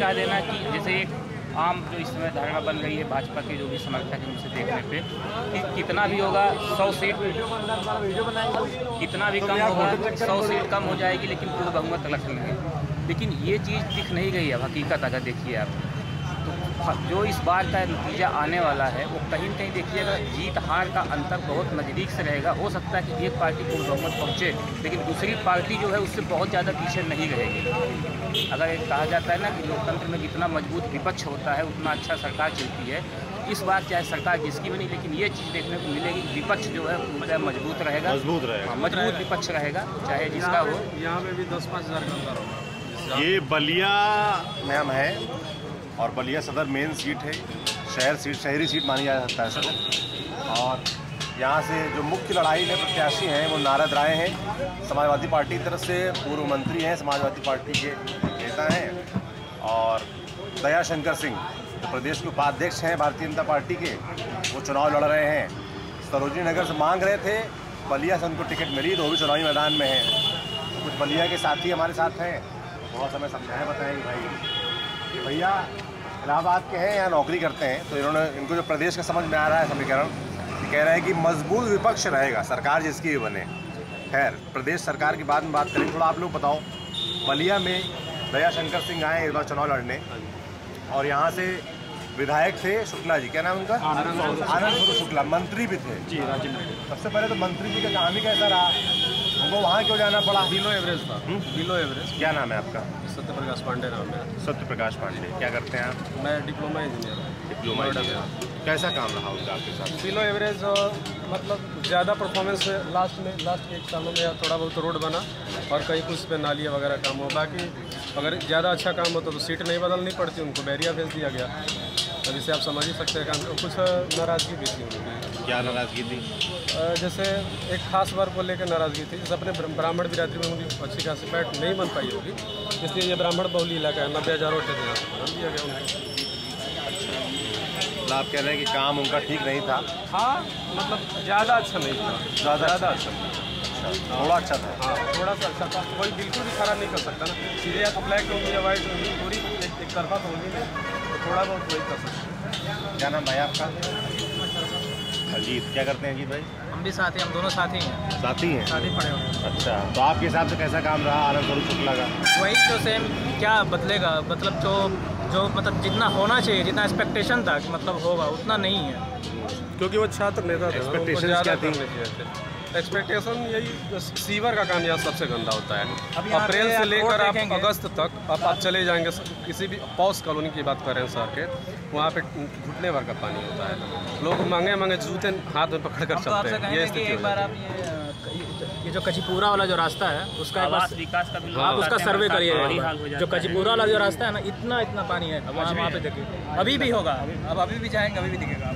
कह देना कि जैसे एक आम जो इस समय धारणा बन रही है भाजपा के जो भी समर्थक हैं उनसे देखने पे कि कितना भी होगा 100 सीट कितना भी कम होगा 100 सीट कम हो जाएगी लेकिन पूर्ण बहुमत रख लेंगे। लेकिन ये चीज़ दिख नहीं गई है हकीकत। अगर देखिए आप तो जो इस बार का नतीजा आने वाला है वो कहीं न कहीं देखिएगा जीत हार का अंतर बहुत नज़दीक से रहेगा। हो सकता है कि एक पार्टी पूर्ण बहुमत पहुँचे लेकिन दूसरी पार्टी जो है उससे बहुत ज़्यादा पीछे नहीं रहेगी। अगर कहा जाता है ना कि लोकतंत्र में जितना मजबूत विपक्ष होता है उतना अच्छा सरकार चलती है। इस बार चाहे सरकार जिसकी बनी लेकिन ये चीज़ देखने को मिलेगी कि विपक्ष जो है मजबूत रहेगा, मजबूत विपक्ष रहेगा चाहे जिसका हो। यहाँ पे भी 10-5 हज़ार का अंतर होगा। ये बलिया में हम है और बलिया सदर मेन सीट है, शहरी सीट मानी जा सकता है सर। और यहाँ से जो मुख्य लड़ाई में प्रत्याशी हैं वो नारद राय हैं, समाजवादी पार्टी की तरफ से पूर्व मंत्री हैं, समाजवादी पार्टी के नेता हैं। और दया शंकर सिंह जो प्रदेश के उपाध्यक्ष हैं भारतीय जनता पार्टी के, वो चुनाव लड़ रहे हैं। सरोजनी नगर से मांग रहे थे, बलिया से उनको टिकट मिली तो वो भी चुनावी मैदान में हैं। तो कुछ बलिया के साथी हमारे साथ हैं, बहुत समय समझाएं बताएंगे भाई कि भैया इलाहाबाद के हैं, यहाँ नौकरी करते हैं। तो इनको जो प्रदेश का समझ में आ रहा है समीकरण, कह रहे हैं कि मजबूत विपक्ष रहेगा सरकार जिसकी भी बने। खैर प्रदेश सरकार की बाद में बात करें। थोड़ा आप लोग बताओ, बलिया में दया शंकर सिंह आए इस बार चुनाव लड़ने और यहाँ से विधायक थे शुक्ला जी, क्या नाम उनका? आनंद शुक्ला, मंत्री भी थे जी राज्य मंत्री। सबसे पहले तो मंत्री जी का काम ही कैसा रहा, उनको वहाँ क्यों जाना पड़ा? बिलो एवरेज था। Below average. क्या नाम है आपका? सत्यप्रकाश पांडे नाम है। सत्यप्रकाश पांडे। क्या करते हैं आप? मैं डिप्लोमा इंजीनियर हूँ। Diploma engineer. कैसा काम रहा उनका आपके साथ? बिलो एवरेज मतलब ज़्यादा परफॉर्मेंस लास्ट 1 सालों में थोड़ा बहुत रोड बना और कहीं कुछ पे नालियाँ वगैरह काम हो। बाकी अगर ज़्यादा अच्छा काम होता तो सीट नहीं बदलनी पड़ती, उनको बैरिया भेज दिया गया। अब इसे आप समझ ही सकते हैं काम। कुछ नाराज़गी भी थी उनकी। क्या नाराज़गी थी? जैसे एक खास वर्ग को लेकर नाराज़गी थी, जैसे अपने ब्राह्मण बिरादरी में उनकी अच्छी खासी बैठ नहीं बन पाई होगी, इसलिए ये ब्राह्मण बहुल इलाका है, 90,000 वोट दिया गया उनको। आप कह रहे हैं कि काम उनका ठीक नहीं था? हाँ मतलब ज़्यादा अच्छा नहीं था। ज़्यादा अच्छा थोड़ा अच्छा था। हाँ थोड़ा सा अच्छा था। कोई बिल्कुल भी खराब नहीं कर सकता ना, सीधे या तो ब्लैक होगी या वाइट होगी, पूरी एक तरफा तो होगी नहीं, तो थोड़ा बहुत वही कर सकते हैं। क्या नाम भाई आपका? अजीत। क्या करते हैं अजीत भाई? हम भी साथी, हम दोनों साथी हैं। साथी हैं? साथी पड़े हुए। अच्छा, तो आपके हिसाब से कैसा काम रहा आनंद स्वरूप शुक्ला का? वही तो सेम, क्या बदलेगा मतलब जो मतलब जितना होना चाहिए, जितना एक्सपेक्टेशन था कि मतलब होगा उतना नहीं है, क्योंकि वो छात्र नेता थे। एक्सपेक्टेशन क्या थी? एक्सपेक्टेशन यही सीवर का काम यहाँ सबसे गंदा होता है। अप्रैल से लेकर आप अगस्त तक आप चले जाएंगे, किसी भी पॉस कॉलोनी की बात करें शहर के, वहाँ पे घुटने भर का पानी होता है। लोग महंगे जूते हाथ में पकड़ कर चलते हैं। ये स्थिति एक बार आप ये जो कचीपुरा वाला जो रास्ता है उसका विकास का आप उसका सर्वे करिएगा। जो कचीपुरा वाला जो रास्ता है ना, इतना पानी है वहाँ पे देखिए, अभी भी होगा। अब अभी भी जाएंगे अभी भी दिखेगा।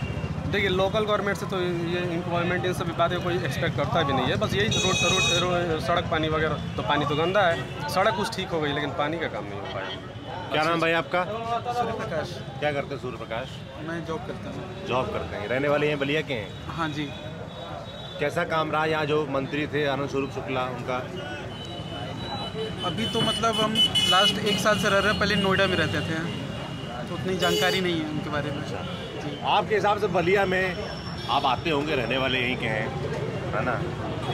देखिए लोकल गवर्नमेंट से तो ये एम्प्लॉयमेंट इन सभी बातें कोई एक्सपेक्ट करता भी नहीं है। बस यही रोड सड़क पानी वगैरह, तो पानी तो गंदा है, सड़क कुछ ठीक हो गई लेकिन पानी का काम नहीं हो पाया। क्या नाम भाई आपका? सूर्य प्रकाश। क्या करते हैं सूर्य प्रकाश? मैं जॉब करता हूँ। जॉब करते हैं। रहने वाले हैं बलिया के हैं? हाँ जी। कैसा काम रहा यहाँ जो मंत्री थे आनंद स्वरूप शुक्ला उनका? अभी तो मतलब हम लास्ट 1 साल से रह रहे हैं, पहले नोएडा में रहते थे तो उतनी जानकारी नहीं है उनके बारे में। जी। आपके हिसाब से बलिया में आप आते होंगे, रहने वाले यहीं के हैं, है ना?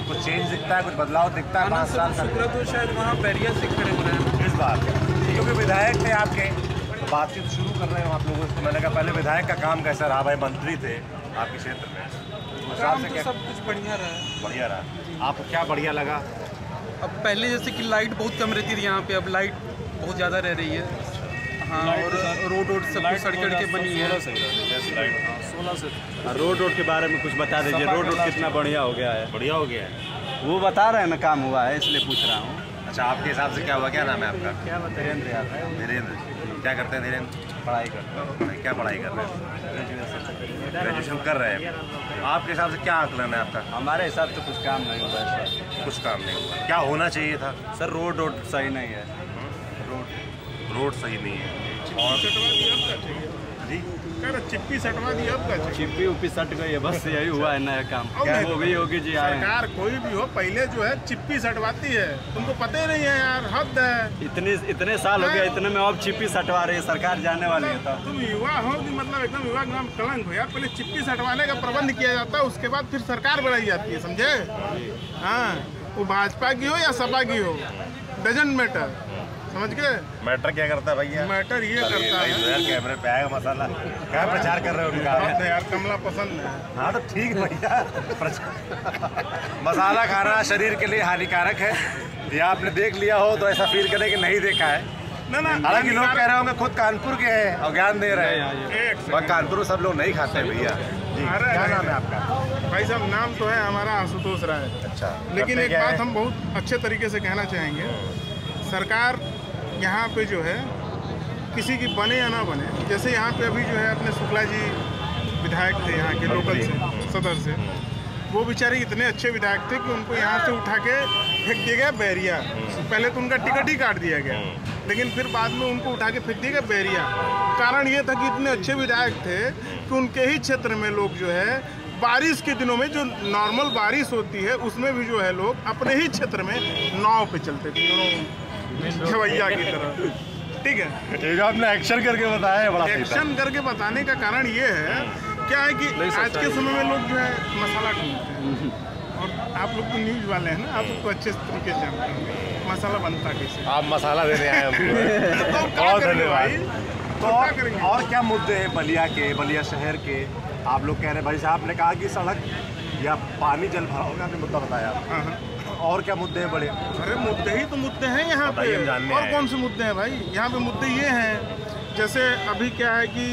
कुछ चेंज दिखता है, कुछ बदलाव दिखता है 5 साल शुक्ला तो शायद वहाँ बैरियर से खड़े हो रहे हैं इस बार, क्योंकि विधायक थे आपके। तो बातचीत शुरू कर रहे हो आप लोगों से। मैंने कहा पहले विधायक का काम कैसा रहा? भाई मंत्री थे आपके क्षेत्र में, काम तो सब कुछ बढ़िया रहा। बढ़िया रहा। आपको क्या बढ़िया लगा? अब पहले जैसे कि लाइट बहुत कम रहती थी यहाँ पे, अब लाइट बहुत ज़्यादा रह रही है। हाँ, और रोड सब कुछ सड़क के बनी है। 16 से रोड के बारे में कुछ बता दीजिए। रोड कितना बढ़िया हो गया है? बढ़िया हो गया है, वो बता रहे हैं ना, काम हुआ है इसलिए पूछ रहा हूँ। अच्छा, आपके हिसाब से क्या हुआ? क्या नाम है आपका? क्या धीरेन्द्र यादव है। धीरेन्द्र। क्या करते हैं धीरेन्द्र? पढ़ाई करते हैं। क्या पढ़ाई कर रहे हैं? ग्रेजुएशन कर रहे हैं। आपके हिसाब से क्या आकलन है आपका? हमारे हिसाब से कुछ काम नहीं हुआ है सर। कुछ काम नहीं हुआ। क्या होना चाहिए था? सर रोड सही नहीं है। रोड सही नहीं है। और जी कह रहे चिप्पी सटवा दी, अब क्या चाहिए? चिप्पी उप्पी सट गई है, बस यही हुआ है नया काम। अब क्या नहीं, वो भी होगी जी, आए हैं। सरकार कोई भी हो पहले जो है चिप्पी सटवाती है, तुमको पता ही नहीं है यार, हद है। इतने साल हो गया, इतने में अब चिप्पी सटवा रही है सरकार, जाने वाली है। तो तुम युवा हो कि मतलब एकदम युवा के नाम कलंक हो यार। पहले चिप्पी सटवाने का प्रबंध किया जाता है, उसके बाद फिर सरकार बनाई जाती है, समझे? हाँ, वो भाजपा की हो या सपा की हो, डजंट मैटर, समझ गए? मैटर क्या करता है भैया? मैटर ये करता है, कैमरे पे आएगा मसाला, क्या प्रचार कर रहे हो उनका? बहुत है यार, कमला पसंद है। हाँ तो ठीक है भैया, मसाला खाना शरीर के लिए हानिकारक है, ये आपने देख लिया हो तो ऐसा फील करें कि नहीं देखा है। ना हालांकि लोग कह रहे होंगे खुद कानपुर के हैं और ज्ञान दे रहे हैं, पर कानपुर में सब लोग नहीं खाते भैया। क्या नाम है आपका? भाई साहब नाम तो है हमारा आशुतोष राय। अच्छा, लेकिन एक बात हम बहुत अच्छे तरीके से कहना चाहेंगे, सरकार यहाँ पे जो है किसी की बने या ना बने, जैसे यहाँ पे अभी जो है अपने शुक्ला जी विधायक थे यहाँ के लोकल से, सदर से, वो बेचारे इतने अच्छे विधायक थे कि उनको यहाँ से उठा के फेंक दिया गया बैरिया। पहले तो उनका टिकट ही काट दिया गया, लेकिन फिर बाद में उनको उठा के फेंक दिया गया बैरिया। कारण ये था कि इतने अच्छे विधायक थे कि उनके ही क्षेत्र में लोग जो है बारिश के दिनों में, जो नॉर्मल बारिश होती है उसमें भी जो है लोग अपने ही क्षेत्र में नाव पे चलते थे, खवैया की तरह। ठीक है, ये जो आपने एक्शन करके बताया है बड़ा सही था। एक्शन करके बताने का कारण ये है, क्या है कि आज के समय में लोग जो है मसाला ढूंढते हैं, और आप लोग तो न्यूज़ वाले हैं ना, आप लोग तो अच्छे तरीके से जानते हैं मसाला बनता कैसे। आप मसाला देने आए हमको, तो क्या बहुत करेंगे भाई? धन्यवाद। तो और क्या मुद्दे हैं बलिया के, बलिया शहर के? आप लोग कह रहे हैं, भाई साहब ने कहा कि सड़क या पानी जल भराव का आपने मुद्दा बताया। हाँ, और क्या मुद्दे हैं बड़े? अरे मुद्दे ही तो मुद्दे हैं यहाँ पे, और कौन से मुद्दे हैं भाई? यहाँ पे मुद्दे ये हैं, जैसे अभी क्या है कि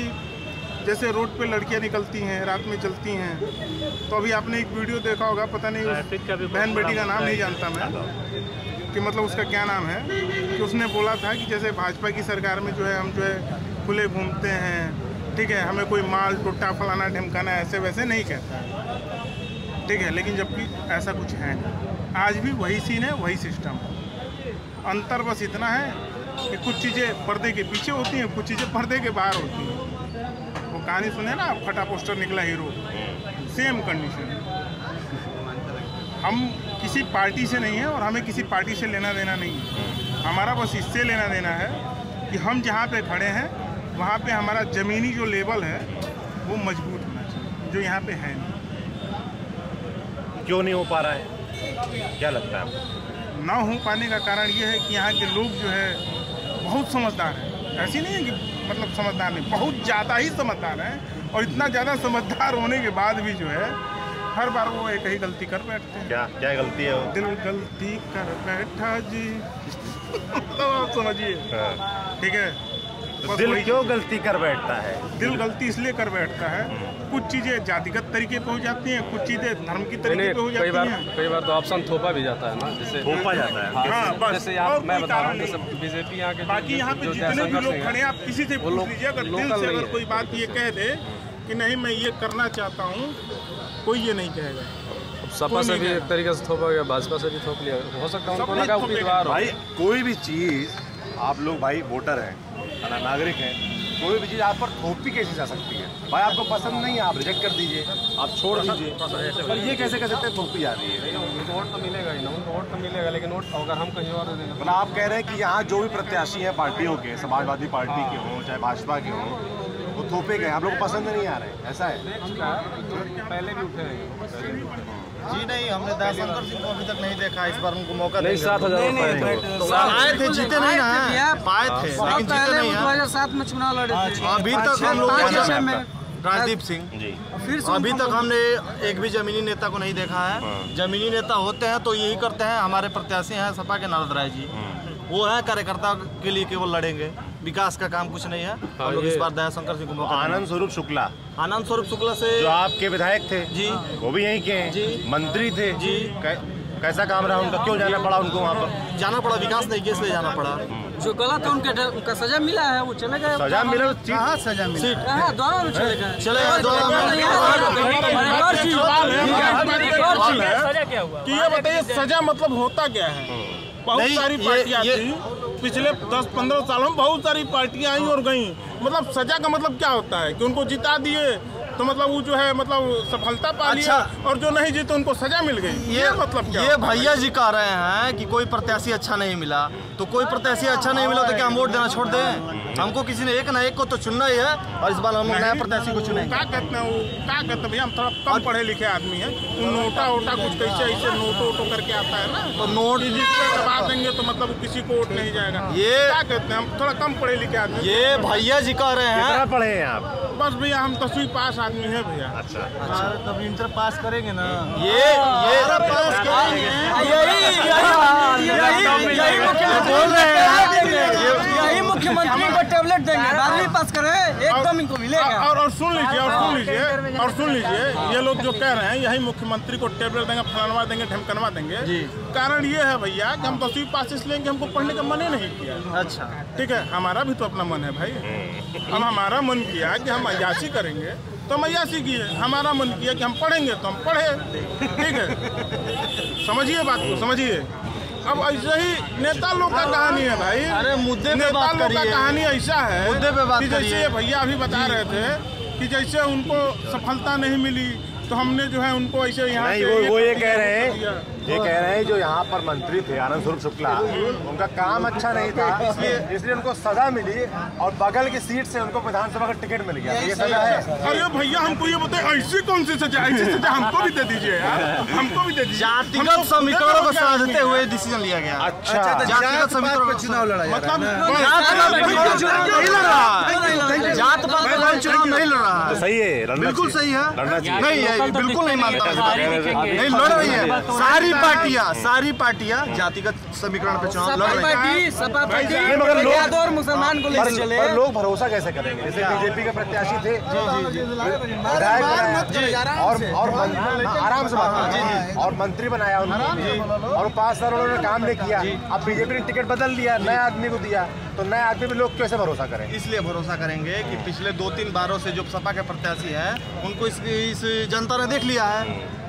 जैसे रोड पे लड़कियाँ निकलती हैं, रात में चलती हैं, तो अभी आपने एक वीडियो देखा होगा, पता नहीं उस बहन बेटी का नाम नहीं जानता मैं, कि मतलब उसका क्या नाम है, कि उसने बोला था कि जैसे भाजपा की सरकार में जो है हम जो है खुले घूमते हैं, ठीक है, हमें कोई माल टोटा फलाना ढमकाना ऐसे वैसे नहीं कहता है, ठीक है, लेकिन जबकि ऐसा कुछ है नहीं। आज भी वही सीन है, वही सिस्टम है। अंतर बस इतना है कि कुछ चीज़ें पर्दे के पीछे होती हैं, कुछ चीज़ें पर्दे के बाहर होती हैं। वो कहानी सुने ना, फटा पोस्टर निकला हीरो, सेम कंडीशन है। हम किसी पार्टी से नहीं है और हमें किसी पार्टी से लेना देना नहीं है। हमारा बस इससे लेना देना है कि हम जहाँ पे खड़े हैं वहाँ पे हमारा ज़मीनी जो लेवल है वो मजबूत होना चाहिए, जो यहाँ पे है नहीं। क्यों नहीं हो पा रहा है, क्या लगता है आपको? ना हो पाने का कारण ये है कि यहाँ के लोग जो है बहुत समझदार हैं। ऐसी नहीं है कि मतलब समझदार नहीं, बहुत ज़्यादा ही समझदार हैं, और इतना ज़्यादा समझदार होने के बाद भी जो है हर बार वो एक ही गलती कर बैठते हैं। क्या गलती है वो? दिल गलती कर बैठा जी। तो आप समझिए, ठीक है, तो दिल क्यों गलती कर बैठता है? दिल गलती इसलिए कर बैठता है, कुछ चीज़ें जातिगत तरीके पे हो जाती हैं, कुछ चीज़ें धर्म की तरीके पे हो जाती हैं। कई बार तो ऑप्शन थोपा भी जाता है ना, जैसे थोपा जाता है। हाँ, बस, जैसे यहाँ मैं बता रहा हूँ, नहीं। जैसे बीजेपी यहाँ के बाकी यहाँ पे जितने भी लोग खड़े हैं, आप किसी से पूछ लीजिए, अगर दिल से अगर कोई बात ये कह दे कि नहीं मैं ये करना चाहता हूँ, कोई ये नहीं कहेगा। सपा से भी एक तरीके से थोपा गया, भाजपा से भी थोप लिया, हो सकता है उनको लगा उम्मीदवार हो। भाई कोई भी चीज़, आप लोग भाई वोटर हैं, नागरिक हैं, कोई भी चीज़ आप पर थोपी कैसे जा सकती है? भाई आपको पसंद नहीं है, आप रिजेक्ट कर दीजिए, आप छोड़ दीजिए, पर ये कैसे कर सकते हैं थोपी जा रही है? उनको वोट तो मिलेगा ही ना, उनको वोट तो मिलेगा, लेकिन वोट अगर हम कहीं और देंगे। मतलब आप कह रहे हैं कि यहाँ जो भी प्रत्याशी हैं पार्टियों के, समाजवादी पार्टी के हों चाहे भाजपा के हों, वो थोपे गए, आप लोग को पसंद नहीं आ रहे, ऐसा है? पहले भी उठे हैं जी नहीं, हमने दयाशंकर सिंह को अभी तक नहीं देखा, इस बार उनको मौका नहीं। 7,000 आए थे, जीते नहीं ना, आए थे लेकिन जीते नहीं है। 2007 में चुनाव लड़े थे, अभी तक हम लोग राजदीप सिंह जी, फिर अभी तक हमने एक भी जमीनी नेता को नहीं देखा है। जमीनी नेता होते हैं तो यही करते हैं, हमारे प्रत्याशी हैं सपा के नारद राय जी, वो है कार्यकर्ता के लिए केवल लड़ेंगे, विकास का काम कुछ नहीं है। हम लोग इस बार दयाशंकर सिंह को मौका। आनंद स्वरूप शुक्ला से जो आपके विधायक थे जी, वो भी यहीं के हैं जी, मंत्री थे जी। कैसा काम रहा उनका, क्यों जाना पड़ा उनको वहाँ पर? जाना पड़ा, विकास नहीं किया इसलिए जाना पड़ा। जो गलत है उनका सजा मिला है, वो चले गए। सजा मिला? कहाँ सजा मिला? दोनों लोग चले गए, कि ये बताइए सजा मतलब होता क्या है? बहुत सारी पार्टियां थी पिछले 10-15 सालों में बहुत सारी पार्टियां आई और गई। मतलब सजा का मतलब क्या होता है कि उनको जिता दिए तो मतलब वो जो है मतलब सफलता पा लिया, और जो नहीं जीते उनको सजा मिल गई। ये मतलब क्या? ये भैया जी कह रहे हैं कि कोई प्रत्याशी अच्छा नहीं मिला, तो कोई प्रत्याशी अच्छा नहीं मिला तो क्या हम वोट देना छोड़ दें? हमको किसी ने एक ना एक को तो चुनना ही है, और इस बार हम लोग नया प्रत्याशी को चुनेंगे। क्या कहते हैं वो, क्या कहते हैं भैया, हम थोड़ा कम पढ़े लिखे आदमी हैं, नोटा वोटा कुछ कैसे ऐसे नोटो करके आता है ना, तो नोट जिससे दबा देंगे तो मतलब किसी को वोट नहीं जाएगा। ये क्या कहते हैं, हम थोड़ा कम पढ़े लिखे आदमी। ये भैया जी कह रहे हैं। कितना पढ़े हैं आप? बस भैया हम 10वीं पास आदमी है भैया। अच्छा, तब इंटर पास करेंगे ना। यही मुख्यमंत्री को टेबलेट देंगे, 12वीं पास करे एकदम इनको मिलेगा। और सुन लीजिए, ये लोग जो कह रहे हैं यही मुख्यमंत्री को टेबलेट देंगे, फलानवा देंगे, ढमकनवा देंगे। कारण ये है भैया कि हम 10वीं पास इसलिए कि हमको पढ़ने का मन ही नहीं किया। अच्छा, ठीक है, हमारा भी तो अपना मन है भाई। अब हमारा मन किया कि हम अय्याशी करेंगे तो हम अय्याशी किए, हमारा मन किया कि हम पढ़ेंगे तो हम पढ़े। ठीक है, समझिए बात को, समझिए। अब ऐसे ही नेता लोग का कहानी है भाई। अरे मुद्दे पे नेता बात लोग का करिए। कहानी ऐसा है, मुद्दे पे बात कि जैसे भैया अभी बता रहे थे कि जैसे उनको सफलता नहीं मिली तो हमने जो है उनको ऐसे यहाँ वो ये कह रहे हैं जो यहाँ पर मंत्री थे आनंद स्वरूप शुक्ला, उनका काम अच्छा नहीं था, इसलिए उनको सजा मिली और बगल की सीट से उनको विधानसभा का टिकट मिल गया। ये सजा है? अरे भैया हमको ये बताए ऐसी कौन सी सजा? ऐसी सजा हमको भी दे दीजिए यार, हमको भी दे दीजिए। जातिगत समीकरणों को साधते हुए डिसीजन लिया गया। अच्छा, जातिगत समीकरणों पर चुनाव लड़ा मतलब जात पात का चुनाव नहीं लड़ रहा है। सही है, बिल्कुल सही है। नहीं, बिल्कुल नहीं मानता, नहीं लड़ रही है। सारी पार्टियां जातिगत समीकरण पे चुनाव लड़ रही है। सपा पार्टी मगर और मुसलमान को लेकर चले। पर लोग भरोसा कैसे करेंगे? जैसे बीजेपी के प्रत्याशी थे और आराम से बात, और मंत्री बनाया उनको, और 5 साल उन्होंने काम नहीं किया। अब बीजेपी ने टिकट बदल दिया, नए आदमी को दिया, तो नए आदमी पे लोग कैसे भरोसा करें? इसलिए भरोसा करेंगे कि पिछले 2-3 बारों से जो सपा के प्रत्याशी है उनको इस जनता ने देख लिया है।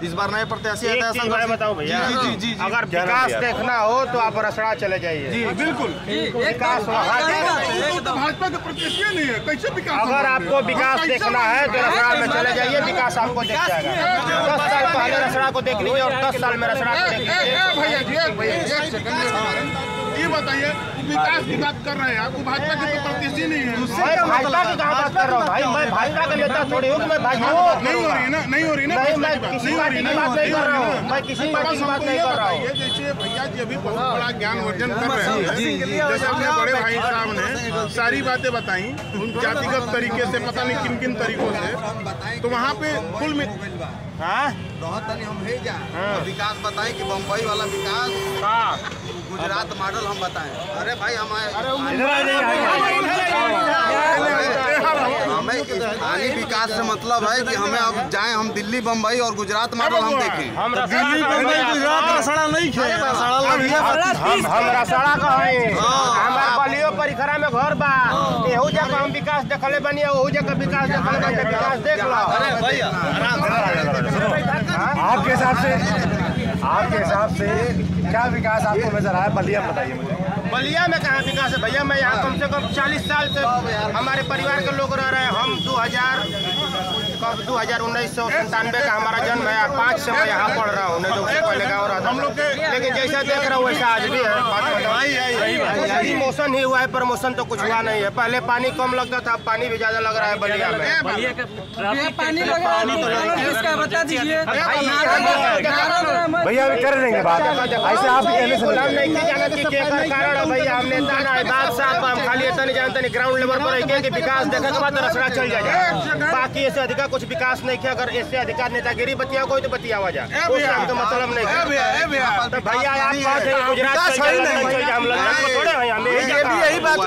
इस बार नए प्रत्याशी आता है। मैं बताऊं भैया, जी, अगर विकास देखना हो तो आप रसड़ा चले जाइए। जी बिल्कुल, विकास भाजपा के प्रत्याशी नहीं है, कैसे विकास? अगर आपको विकास देखना है तो रसड़ा में चले जाइए, विकास आपको दिख जाएगा। 10 साल पहले रसड़ा को देख लीजिए और 10 साल में रसड़ा को देख लीजिए। भैया जी ये बताइए, विकास की बात कर रहे हैं आप, भाजपा के तो प्रत्याशी नहीं है। मैं भाजपा की कहाँ बात कर रहा हूँ भाई, मैं भाजपा का नेता थोड़ी हूँ कि मैं भाजपा की बात नहीं हो रही ना, नहीं हो रही ना, मैं किसी पार्टी की बात नहीं कर रहा हूँ, मैं किसी पार्टी की बात नहीं कर रहा हूँ। जैसे भैया जी अभी बहुत बड़ा ज्ञान अर्जन कर रहे हैं, जैसे अपने बड़े भाई साहब ने सारी बातें बताई जातिगत तरीके से, पता नहीं किन किन तरीकों से, तो वहाँ पे कुल में हम भेजा विकास बताएं कि बम्बई वाला विकास, गुजरात मॉडल हम बताएं। अरे भाई हमें स्थानीय विकास से मतलब है कि हमें अब जाएं, हम दिल्ली, बम्बई और गुजरात मॉडल हम देखें। हम दिल्ली, बम्बई, गुजरात रसड़ा नहीं खे, हम रसड़ा का है, हमार बलियो परिखरा में घर बा, एहू जगह हम विकास देखले बनी, ओहू जगह विकास देखले बनी, विकास देख लो। अरे भैया आपके हिसाब से क्या विकास आपको नजर आया? बलिया बताइए मुझे। बलिया में कहाँ विकास है भैया? मैं यहाँ कम से कम 40 साल से हमारे परिवार के लोग रह रहे हैं। हम 1997 का हमारा जन्म है, 5 से मैं यहाँ पढ़ रहा हूँ, नहीं तो उससे पहले गाँव रहा था। लेकिन जैसा देख रहा हूँ वैसा आज भी है। प्रमोशन ही हुआ है, प्रमोशन तो कुछ हुआ नहीं है। पहले पानी कम लगता था, पानी भी ज्यादा लग रहा है बलिया में। पानी लग रहा है, बता दीजिए भैया अभी कर देंगे बात, ऐसे आप नहीं जाना कि कारण है भैया। हम नेता ना बात साहब, हम खाली ऐसा नहीं जानते, नहीं ग्राउंड लेवल पर रह कि विकास देखने के बाद रसड़ा चल जाए। बाकी ऐसे अधिकार कुछ विकास नहीं किया। अगर ऐसे अधिकार नेतागिरी बतिया कोई तो बतिया वजह, तो मतलब नहीं। तो भैया आप गुजरात हम यही बात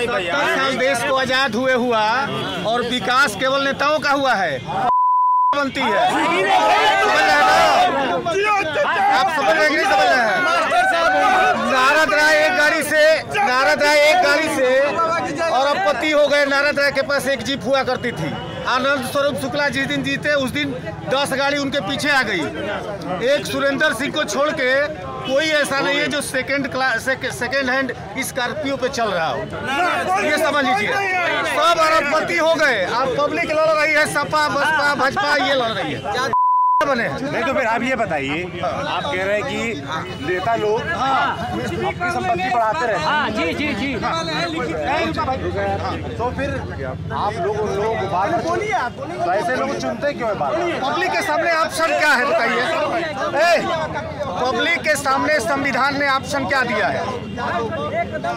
भैया, देश को आजाद हुए हुआ और विकास केवल नेताओं का हुआ है, बनती है। आप समझ रहे नहीं समझ रहे हैं? नारद राय एक गाड़ी से और अब पति हो गए। नारद राय के पास एक जीप हुआ करती थी। आनंद स्वरूप शुक्ला जिस दिन जीते उस दिन 10 गाड़ी उनके पीछे आ गई। एक सुरेंद्र सिंह को छोड़ के कोई ऐसा नहीं है जो सेकेंड हैंड स्कॉर्पियो पे चल रहा हो, ये समझ लीजिए। सब अरबपति हो गए। अब पब्लिक लड़ रही है, सपा बसपा भाजपा ये लड़ रही है बने। नहीं तो फिर आप ये बताइए, आप कह रहे हैं कि नेता लोग अपनी संपत्ति बढ़ाते रहे। हाँ जी जी जी। तो फिर आप लोग उन लोगों को बात बोलिए, तो ऐसे लोग चुनते क्यों है बात? पब्लिक के सामने ऑप्शन क्या है बताइए? पब्लिक के सामने संविधान ने ऑप्शन क्या दिया है?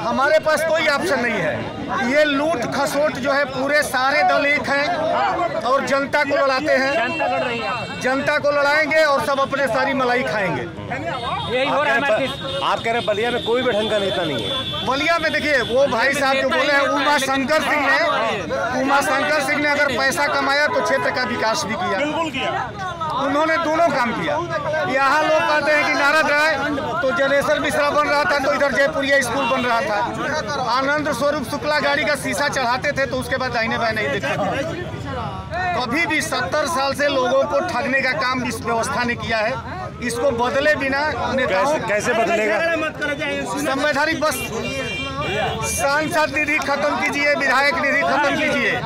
हमारे पास कोई ऑप्शन नहीं है। ये लूट खसोट जो है पूरे सारे दल एक हैं और जनता को लड़ाते हैं। जनता को लड़ाएंगे और सब अपने सारी मलाई खाएंगे। यही हो रहा है। आप कह रहे हैं बलिया में कोई भी ढंग का नेता नहीं है? बलिया में देखिए वो भाई साहब जो बोले हैं उमा शंकर सिंह ने अगर पैसा कमाया तो क्षेत्र का विकास भी किया, बिल्कुल किया। उन्होंने दोनों काम किया। यहाँ लोग कहते हैं कि नारद राय तो जनेश्वर मिश्रा बन रहा था तो इधर जयपुरिया स्कूल बन रहा था। आनंद स्वरूप शुक्ला गाड़ी का शीशा चढ़ाते थे तो उसके बाद दाहिने बाएं नहीं दिखते थे। कभी भी 70 साल से लोगों को ठगने का काम इस व्यवस्था ने किया है। इसको बदले बिना नेताओं कैसे बदलेगा? संवैधानिक बस सांसद निधि खत्म कीजिए, विधायक निधि खत्म कीजिए,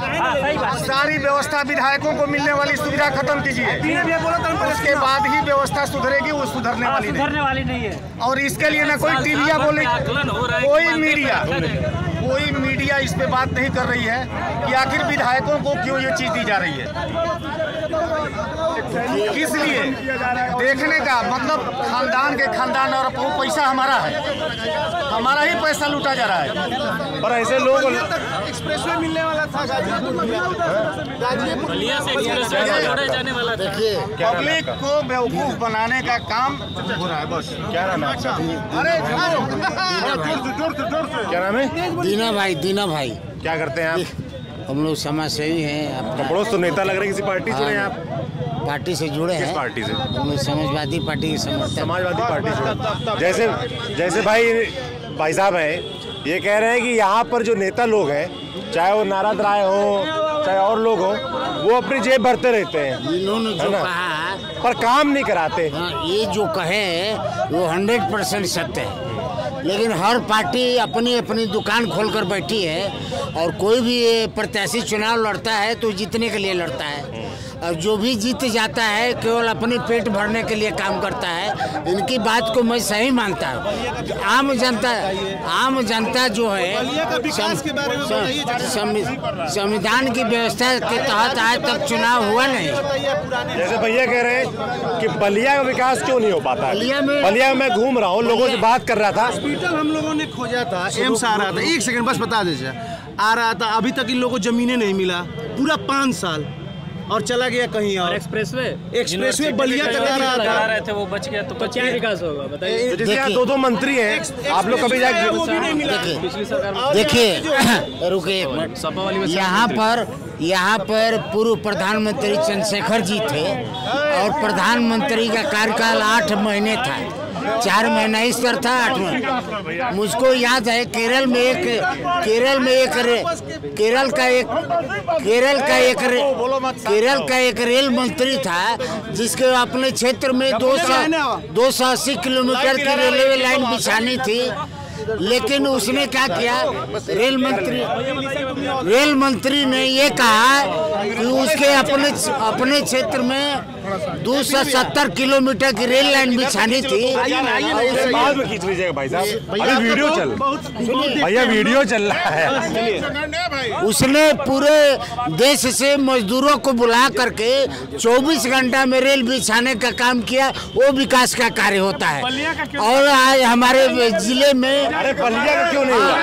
सारी व्यवस्था विधायकों को मिलने वाली सुविधा खत्म कीजिए, उसके बाद ही व्यवस्था सुधरेगी। वो सुधरने वाली नहीं है। और इसके लिए ना कोई टीविया बोले, कोई मीडिया इस पे बात नहीं कर रही है कि आखिर विधायकों को क्यों ये चीज दी जा रही है, किस लिए। देखने का मतलब खानदान और वो पैसा हमारा है, हमारा ही पैसा लूटा जा रहा है। पर ऐसे लोग एक्सप्रेसवे मिलने वाला था देखिए पब्लिक को बेवकूफ बनाने का काम हो रहा है बस। क्या नाम है आपका? क्या नाम है? दीना भाई। क्या करते हैं आप? हम लोग समाज सेवी हैं। पड़ोस तो नेता लग रहे किसी पार्टी से जुड़े हैं आप? पार्टी से जुड़े हैं। किस पार्टी से? हम लोग समाजवादी पार्टी के समर्थक। समाजवादी पार्टी से। जैसे भाई साहब है, ये कह रहे हैं कि यहाँ पर जो नेता लोग हैं, चाहे वो नारद राय हो चाहे और लोग हो, वो अपनी जेब भरते रहते हैं। इन्होंने जो कहा पर काम नहीं कराते। ये जो कहे वो 100% सत्य है। लेकिन हर पार्टी अपनी अपनी दुकान खोलकर बैठी है और कोई भी प्रत्याशी चुनाव लड़ता है तो जीतने के लिए लड़ता है। और जो भी जीत जाता है केवल अपने पेट भरने के लिए काम करता है। इनकी बात को मैं सही मानता हूँ। आम जनता जो है संविधान की व्यवस्था के तहत आज तक चुनाव हुआ नहीं। जैसे भैया कह रहे हैं कि बलिया का विकास क्यों नहीं हो पाता? बलिया में मैं घूम रहा हूँ, लोगों से बात कर रहा था। हॉस्पिटल हम लोगों ने खोजा था, एम्स आ रहा था, 1 सेकंड बस बता दीजिए, आ रहा था, अभी तक इन लोगों को जमीनें नहीं मिला, पूरा 5 साल और चला गया कहीं और। एक्सप्रेसवे बलिया करा रहे थे, वो बच गया तो क्या विकास होगा बताइए। जैसे यहाँ 2 मंत्री हैं, आप लोग कभी जाके देखिए रुके एक मिनट। यहाँ पर पूर्व प्रधानमंत्री चंद्रशेखर जी थे और प्रधानमंत्री का कार्यकाल 8 महीने था। 4 महीना इस पर था, 8 महीना। मुझको याद है केरल का एक रेल मंत्री था जिसके अपने क्षेत्र में 280 किलोमीटर की रेलवे लाइन बिछानी थी। लेकिन उसने क्या किया, रेल मंत्री ने ये कहा कि उसके अपने क्षेत्र में 270 किलोमीटर की रेल लाइन बिछानी थी। बाद में खींच लीजिएगा भाई साहब, अभी वीडियो चल रहा है। उसने पूरे देश से मजदूरों को बुला करके 24 घंटा में रेल बिछाने का काम किया। वो विकास का कार्य होता है। और आज हमारे जिले में, अरे बलिया का क्यों नहीं हुआ?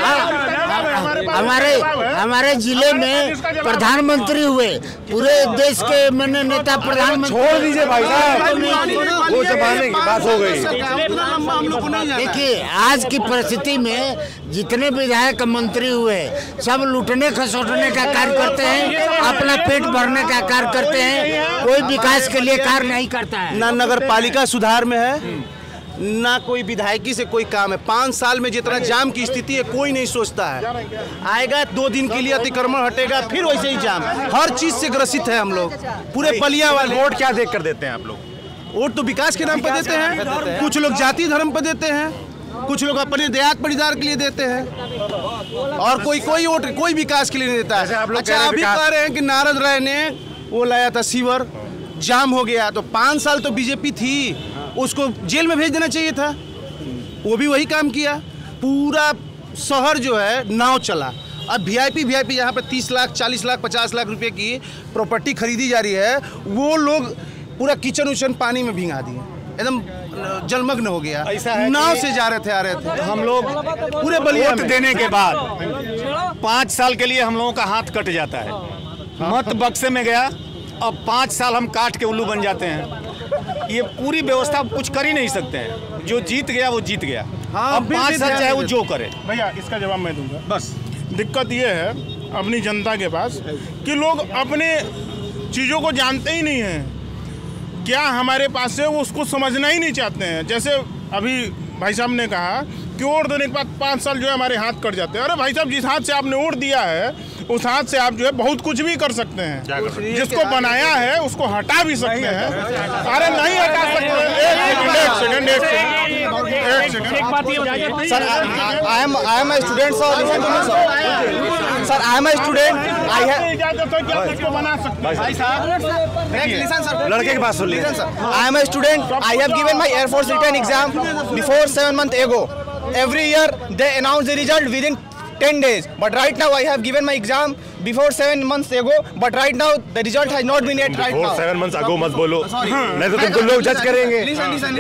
हमारे जिले में प्रधानमंत्री हुए, पूरे देश के मैंने नेता प्रधानमंत्री। छोड़ दीजिए भाई साहब, वो जमाने की बात हो गई। देखिए आज की परिस्थिति में जितने विधायक मंत्री हुए सब लूटने खसोटने का कार्य करते हैं, अपना पेट भरने का कार्य करते हैं, कोई विकास के लिए कार्य नहीं करता है। ना नगर पालिका सुधार में है, ना कोई विधायकी से कोई काम है। 5 साल में जितना जाम की स्थिति है कोई नहीं सोचता है। आएगा 2 दिन के लिए अतिक्रमण हटेगा, फिर वैसे ही जाम। हर चीज से ग्रसित है हम लोग, पूरे बलिया वाले। वोट क्या देख कर देते हैं आप लोग? वोट तो विकास के नाम पर देते हैं, कुछ लोग जाति धर्म पर देते हैं, कुछ लोग अपने देहात परिवार के लिए देते हैं, और कोई वोट कोई विकास के लिए नहीं देता है। अच्छा, अभी कह रहे हैं कि नारद राय ने वो लाया था सीवर, जाम हो गया, तो 5 साल तो बीजेपी थी, उसको जेल में भेज देना चाहिए था। वो भी वही काम किया, पूरा शहर जो है नाव चला। अब वीआईपी यहाँ पे 30 लाख 40 लाख 50 लाख रुपए की प्रॉपर्टी खरीदी जा रही है, वो लोग पूरा किचन उचन पानी में भिंगा दिए, एकदम जलमग्न हो गया। नाव से जा रहे थे, आ रहे थे हम लोग पूरे बलिया में। देने के बाद 5 साल के लिए हम लोगों का हाथ कट जाता है, मत बक्से में गया, अब 5 साल हम काट के उल्लू बन जाते हैं। ये पूरी व्यवस्था कुछ कर ही नहीं सकते हैं, जो जीत गया वो जीत गया। हाँ, अब 5 साल चाहे वो जो करे। भैया इसका जवाब मैं दूंगा। बस दिक्कत ये है अपनी जनता के पास कि लोग अपने चीज़ों को जानते ही नहीं हैं, क्या हमारे पास है वो उसको समझना ही नहीं चाहते हैं। जैसे अभी भाई साहब ने कहा कि वोट देने के बाद 5 साल जो है हमारे हाथ कट जाते हैं। अरे भाई साहब, जिस हाथ से आपने वोट दिया है उस हाथ से आप जो है बहुत कुछ भी कर सकते हैं। जिसको बनाया है उसको हटा भी सकते हैं। अरे नहीं हटा सकते। एक second sir, I am a student, sir. Listen to me, sir. Sir, I am a student. I have बना सकते भाई साहब, listen sir. लड़के के पास सुन लीजिए। Listen sir. I am a student. I have given my Air Force written exam before 7 months ago. Every year they announce the result within 10 days. But right now I have given my exam before 7 months ago. But right now the result has not been yet right now. 7 months ago मत बोलो, नहीं तो तुमको लोग जज करेंगे।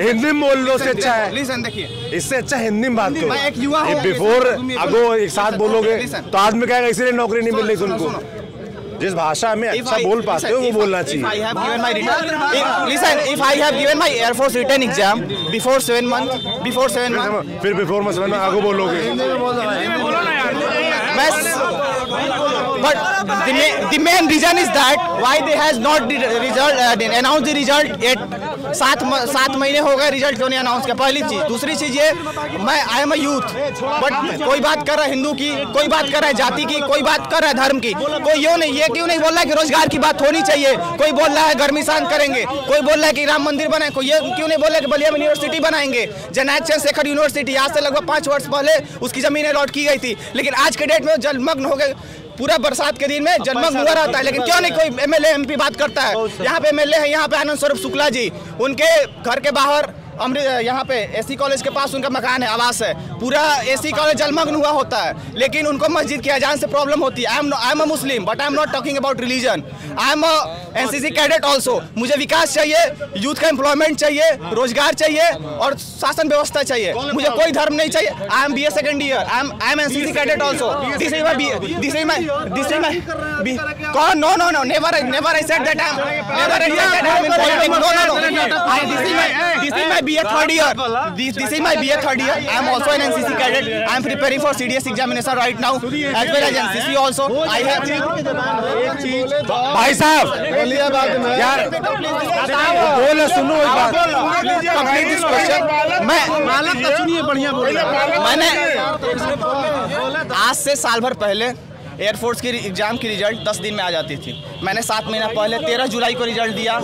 हिंदी में बोल लो, उससे अच्छा है। Listen, देखिए, इससे अच्छा हिंदी में बात करो। मैं एक युवा हूँ। बिफोर अगो एक साथ बोलोगे तो आदमी कहेगा इसीलिए नौकरी नहीं मिल रही तुमको। जिस भाषा में अच्छा बोल पाते हो वो बोलना चाहिए। If I have given my listen, if I have given my Air Force written exam before 7 months, फिर बिफोर में 7 मंथ आगो बोलोगे। But the main reason is that why they has not announced the result yet. 7 महीने हो गए, result क्यों नहीं announce किया? पहली चीज। दूसरी चीज ये, मैं I am a youth, but कोई बात कर रहा है हिंदू की, कोई बात कर रहा है जाति की, कोई बात कर रहा है धर्म की, कोई ये क्यों नहीं बोल रहा है कि रोजगार की बात होनी चाहिए? कोई बोल रहा है गर्मी शांत करेंगे, कोई बोल रहा है कि राम मंदिर बनाए, कोई ये क्यों नहीं बोल रहा है कि बलिया में यूनिवर्सिटी बनाएंगे? जननायक चंद्रशेखर यूनिवर्सिटी आज से लगभग 5 वर्ष पहले उसकी जमीन अलॉट की गई थी, लेकिन आज के डेट में जलमग्न हो गए। पूरा बरसात के दिन में जलमग्न हुआ रहता है, लेकिन क्यों नहीं कोई एमएलए एमपी बात करता है? यहाँ पे एमएलए है, यहाँ पे आनंद स्वरूप शुक्ला जी, उनके घर के बाहर यहाँ पे एसी कॉलेज के पास उनका मकान है, आवास है, पूरा एसी कॉलेज जलमग्न हुआ होता है, लेकिन उनको मस्जिद की अजान से प्रॉब्लम होती है। I am a Muslim, but I am not talking about religion. I am NCC cadet also. मुझे विकास चाहिए, यूथ का एम्प्लॉयमेंट चाहिए, रोजगार चाहिए और शासन व्यवस्था चाहिए। मुझे कोई धर्म नहीं चाहिए। I am BA second year, I am NCC cadet also. This is my no never I said that I am in politics. No this is my BA third year. This is my BA third year. I am also an NCC cadet. I am preparing for CDS examination right now, as well as NCC also. I have. भाई साहब, यार बोलो, सुनो एक बात। Complete this question. मैं मालक का सुनिए, बढ़िया बोल रहा है। मैंने आज से साल भर पहले एयरफोर्स की एग्जाम की रिजल्ट 10 दिन में आ जाती थी। मैंने 7 महीना पहले 13 जुलाई को रिजल्ट दिया।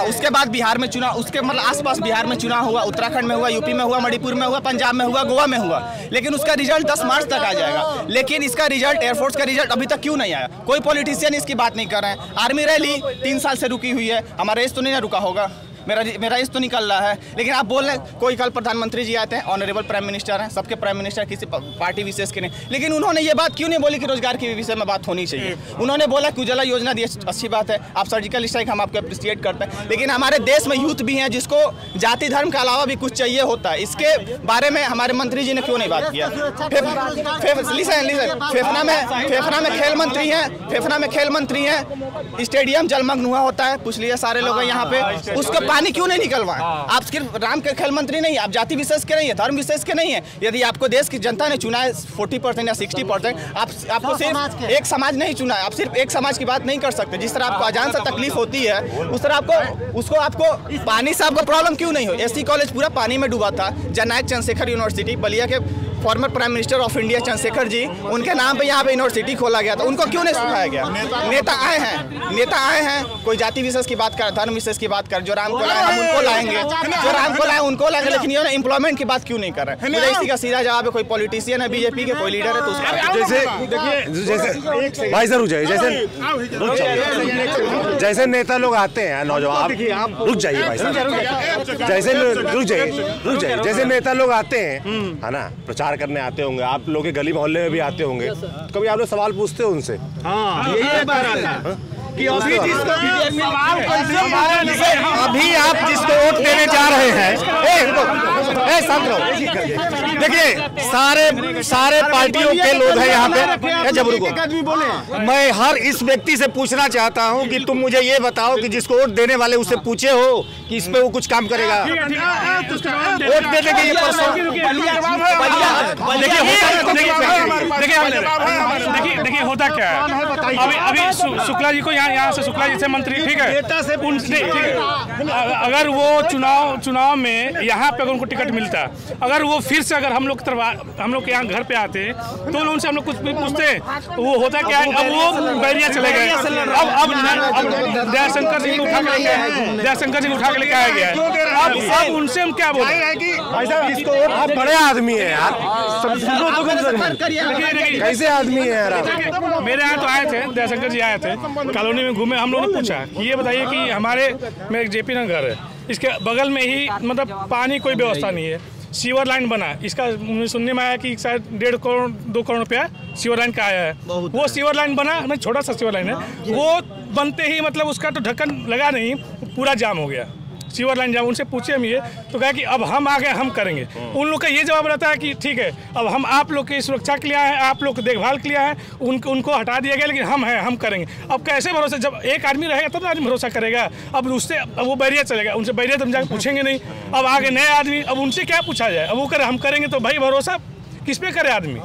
उसके बाद बिहार में चुनाव, उसके मतलब आसपास बिहार में चुनाव हुआ, उत्तराखंड में हुआ, यूपी में हुआ, मणिपुर में हुआ, पंजाब में हुआ, गोवा में हुआ, लेकिन उसका रिजल्ट 10 मार्च तक आ जाएगा। लेकिन इसका रिजल्ट, एयरफोर्स का रिजल्ट अभी तक क्यों नहीं आया? कोई पॉलिटिशियन इसकी बात नहीं कर रहे हैं। आर्मी रैली 3 साल से रुकी हुई है, हमारा रेस तो नहीं रुका होगा, मेरा इस तो निकल रहा है। लेकिन आप बोल रहे हैं कोई कल प्रधानमंत्री जी आते हैं, ऑनरेबल प्राइम मिनिस्टर हैं, सबके प्राइम मिनिस्टर किसी पार्टी विशेष के नहीं, लेकिन उन्होंने ये बात क्यों नहीं बोली कि रोजगार के विषय में बात होनी चाहिए? उन्होंने बोला कि उजाला योजना दी, अच्छी बात है, आप सर्जिकल स्ट्राइक हम आपको अप्रिशिएट करते हैं, लेकिन हमारे देश में यूथ भी हैं जिसको जाति धर्म के अलावा भी कुछ चाहिए होता है। इसके बारे में हमारे मंत्री जी ने क्यों नहीं बात किया? फेफना में खेल मंत्री हैं, फेफना में खेल मंत्री हैं, स्टेडियम जलमग्न हुआ होता है, पूछ लीजिए सारे लोग यहाँ पे, उसको पानी क्यों नहीं निकलवाएं? आप सिर्फ राम के खेल मंत्री नहीं है, आप जाति विशेष के नहीं है, धर्म विशेष के नहीं है। यदि आपको देश की जनता ने चुना है 40% या 60%, आपको सिर्फ एक समाज नहीं चुना है, आप सिर्फ एक समाज की बात नहीं कर सकते। जिस तरह आपको अजान से तकलीफ होती है, उस तरह आपको पानी से आपको प्रॉब्लम क्यों नहीं हो? एसी कॉलेज पूरा पानी में डूबा था। जननायक चंद्रशेखर यूनिवर्सिटी बलिया के former prime minister of India Chandrashekhar ji, उनके नाम पे यहाँ पे यूनिवर्सिटी खोला गया था, उनको क्यों नहीं सुनाया गया? नेता आए हैं, कोई जाति विशेष की बात कर, धर्म विशेष की बात कर, जो राम को लाए हम उनको लाएंगे, जो राम को लाए उनको लाएंगे, लेकिन ये एम्प्लॉयमेंट की बात क्यों नहीं कर रहे? मुझे इसी का सीधा जवाब है, कोई पॉलिटिशियन है बीजेपी के, कोई लीडर है तो उसका जैसे भाई सर जैसे नेता लोग आते हैं, नौजवान आप रुक जाइए भाई साहब, जैसे रुक जाइए जैसे नेता लोग आते हैं है ना, प्रचार करने आते होंगे, आप लोग के गली मोहल्ले में भी आते होंगे, कभी आप लोग सवाल पूछते हो उनसे? यही बात है कि अभी आप जिसको वोट देने जा रहे हैं, देखिए सारे पार्टियों के लोग हैं यहाँ पे। जब रुको, मैं हर इस व्यक्ति से पूछना चाहता हूँ कि तुम मुझे ये बताओ कि जिसको वोट देने वाले उससे पूछे हो कि इस पे वो कुछ काम करेगा? वोट देने के देखिए होता क्या है, अभी शुक्ला जी को यहाँ से, शुक्ला जी से मंत्री, ठीक है, उनसे अगर वो चुनाव में यहाँ पे अगर उनको टिकट मिलता, अगर वो फिर से अगर हम लोग के यहाँ घर पे आते तो उनसे हम लोग कुछ भी पूछते, वो होता क्या है, अब वो बैरिया चले गए, अब दयाशंकर जी को उठा के लेके आया गया है, अब उनसे हम क्या बोले? आप बड़े आदमी है यार, कैसे आदमी है यार? मेरे यहाँ तो आए थे, दयाशंकर जी आए थे, कॉलोनी में घूमे, हम लोगों ने पूछा कि ये बताइए कि हमारे में एक जेपी नगर है, इसके बगल में ही मतलब पानी कोई व्यवस्था नहीं है, सीवर लाइन बना, इसका सुनने में आया कि शायद 1.5 करोड़ 2 करोड़ रुपया सीवर लाइन का आया है, वो सीवर लाइन बना, नहीं छोटा सा सीवर लाइन है, वो बनते ही मतलब उसका तो ढक्कन लगा नहीं, पूरा जाम हो गया, सीवर लाइन जाम। उनसे पूछे हम ये, तो कहा कि अब हम आ गए, हम करेंगे। उन लोग का ये जवाब रहता है कि ठीक है, अब हम आप लोग की सुरक्षा के लिए आए हैं, आप लोग की देखभाल के लिए आए हैं, उनको हटा दिया गया, लेकिन हम हैं, हम करेंगे। अब कैसे भरोसा, जब एक आदमी रहेगा तब आदमी भरोसा करेगा। अब उससे अब वो बैरिया चलेगा, उनसे बैरिया तो हम जाकर पूछेंगे नहीं। अब आगे नए आदमी, अब उनसे क्या पूछा जाए? अब वो करे हम करेंगे, तो भाई भरोसा किस पे करे आदमी?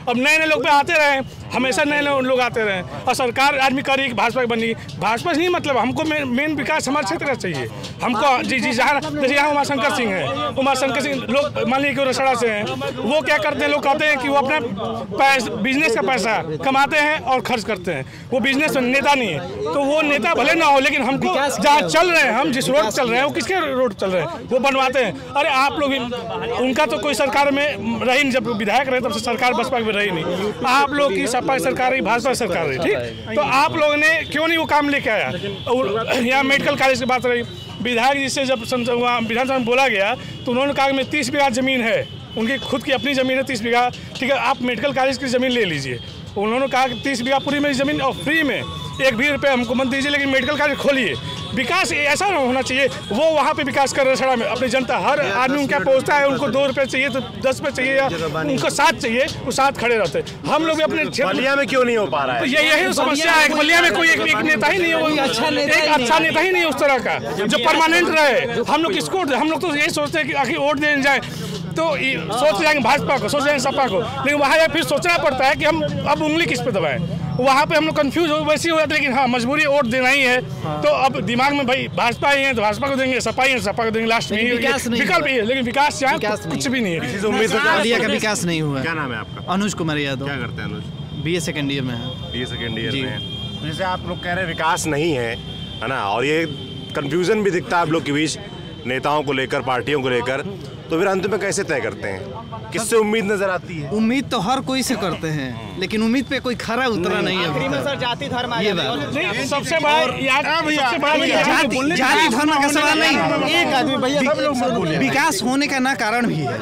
अब नए नए लोग पे आते रहे, हमेशा नए नए लोग आते रहे, और सरकार आदमी करी भाजपा की बनी, भाजपा से नहीं मतलब, हमको मेन विकास हमारे क्षेत्र का चाहिए हमको। जी जहाँ जैसे यहाँ उमाशंकर सिंह है, उमाशंकर सिंह लोग मान लीजिए कि रसड़ा से हैं, वो क्या करते हैं, लोग कहते हैं कि वो अपना बिजनेस का पैसा कमाते हैं और खर्च करते हैं, वो बिजनेस नेता नहीं है। तो वो नेता भले ना हो, लेकिन हमको जहाँ चल रहे हैं, हम जिस रोड चल रहे हैं, वो किसके रोड चल रहे हैं, वो बनवाते हैं। अरे आप लोग, उनका तो कोई सरकार में रही नहीं, जब विधायक रहे तब से सरकार बसपा की रही नहीं, आप लोग की सपा सरकार रही, भाजपा सरकार रही, ठीक। तो आप लोगों ने क्यों नहीं वो काम लेके आया? यहाँ मेडिकल कॉलेज की बात रही, विधायक जी से जब विधानसभा में बोला गया तो उन्होंने कहा कि 30 बीघा जमीन है, उनकी खुद की अपनी ज़मीन है 30 बीघा, ठीक है, आप मेडिकल कॉलेज की ज़मीन ले लीजिए। उन्होंने कहा कि 30 बीघा पूरी मेरी ज़मीन और फ्री में 1 भी रुपये हमको मत दीजिए, लेकिन मेडिकल कॉलेज खोलिए। विकास ऐसा होना चाहिए, वो वहाँ पे विकास कर रहे सड़ा में अपनी जनता, हर आदमी उनका पहुँचता है, उनको 2 रुपये चाहिए तो 10 रुपये चाहिए, या उनको 7 चाहिए, वो 7 खड़े रहते हैं। हम लोग भी अपने बलिया में क्यों नहीं हो पा रहा है? तो यही समस्या है, बलिया में कोई एक नेता ही नहीं है, एक अच्छा नेता ही नहीं है उस तरह का जो परमानेंट रहे। हम लोग किसको, हम लोग तो यही सोचते हैं कि आखिर वोट देने जाए तो सोच जाएंगे भाजपा को, सोच जाएंगे सपा को, लेकिन वहाँ फिर सोचना पड़ता है कि हम अब उंगली किस पे दबाएं। वहाँ पे हम लोग कंफ्यूज हो वैसे हो जाते हैं, लेकिन हाँ मजबूरी वोट देना ही है। तो अब दिमाग में भाई भाजपा ही है तो भाजपा को देंगे, सपा ही है सपा को देंगे, लास्ट में विकल्प ही है, लेकिन विकास यहाँ कुछ भी नहीं है। बलिया का विकास नहीं हुआ। क्या नाम है आपका? अनुज कुमार यादव। क्या करते हैं अनुज? BA सेकेंड ईयर में है। BA सेकेंड ईयर में है। जैसे आप लोग कह रहे हैं विकास नहीं है ना, और ये कंफ्यूजन भी दिखता है आप लोग के बीच, नेताओं को लेकर, पार्टियों को लेकर, तो फिर अंत में कैसे तय करते हैं? किससे उम्मीद नजर आती है? उम्मीद तो हर कोई से करते हैं, लेकिन उम्मीद पे कोई खरा उतरा नहीं है। जाति धर्म सबसे बड़ा जाति धर्म का सवाल नहीं, एक आदमी भैया विकास होने का ना कारण भी है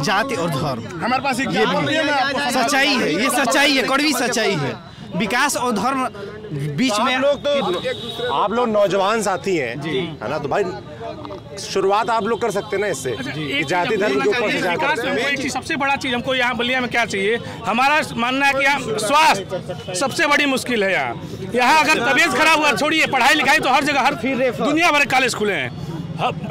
जाति और धर्म। हमारे पास ये भी सच्चाई है, ये सच्चाई है, कड़वी सच्चाई है। विकास और धर्म बीच में आप लोग नौजवान साथी हैं, है ना, तो भाई शुरुआत आप लोग कर सकते हैं ना इससे, जाति धर्म के ऊपर से जाकर। एक चीज सबसे बड़ा चीज हमको यहाँ बलिया में क्या चाहिए, हमारा मानना है कि यहाँ स्वास्थ्य सबसे बड़ी मुश्किल है। यहाँ अगर तबीयत खराब हुआ, छोड़िए पढ़ाई लिखाई तो हर जगह, हर दुनिया भर कॉलेज खुले हैं,